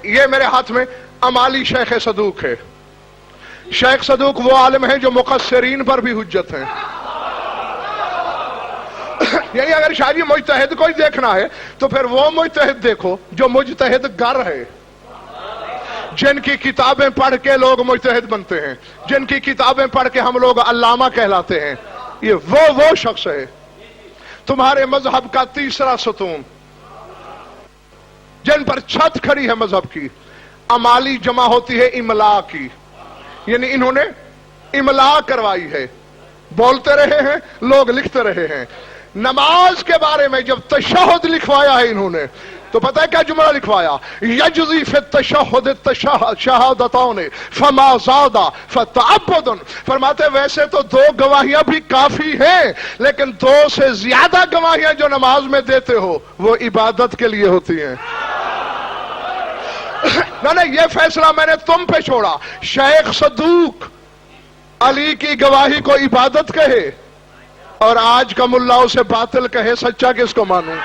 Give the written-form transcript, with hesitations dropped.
یہ میرے ہاتھ میں امالی شیخ صدوق ہے. شیخ صدوق وہ عالم ہیں جو مقصرین پر بھی حجت ہیں. یعنی اگر شاہ جی مجتہد کو ہی دیکھنا ہے تو پھر وہ مجتہد دیکھو جو مجتہد گر ہے، جن کی کتابیں پڑھ کے لوگ مجتہد بنتے ہیں، جن کی کتابیں پڑھ کے ہم لوگ علامہ کہلاتے ہیں. یہ وہ شخص ہے تمہارے مذہب کا تیسرا ستون، جن پر چھت کھڑی ہے مذہب کی. امالی جمع ہوتی ہے املا کی، یعنی انہوں نے املا کروائی ہے، بولتے رہے ہیں، لوگ لکھتے رہے ہیں. نماز کے بارے میں جب تشہد لکھوایا ہے انہوں نے تو پتہ ہے کیا جملہ لکھوایا؟ یجزی فی التشہد شہادتان فما زاد فتعبد. فرماتے ویسے تو 2 گواہیاں بھی کافی ہیں، لیکن 2 سے زیادہ گواہیاں جو نماز میں دیتے ہو وہ عبادت کے لیے ہوتی ہیں. نہیں، یہ فیصلہ میں نے تم پہ چھوڑا. شیخ صدوق علی کی گواہی کو عبادت کہے اور آج کا ملا اسے باطل کہے، سچا کس کو مانوں؟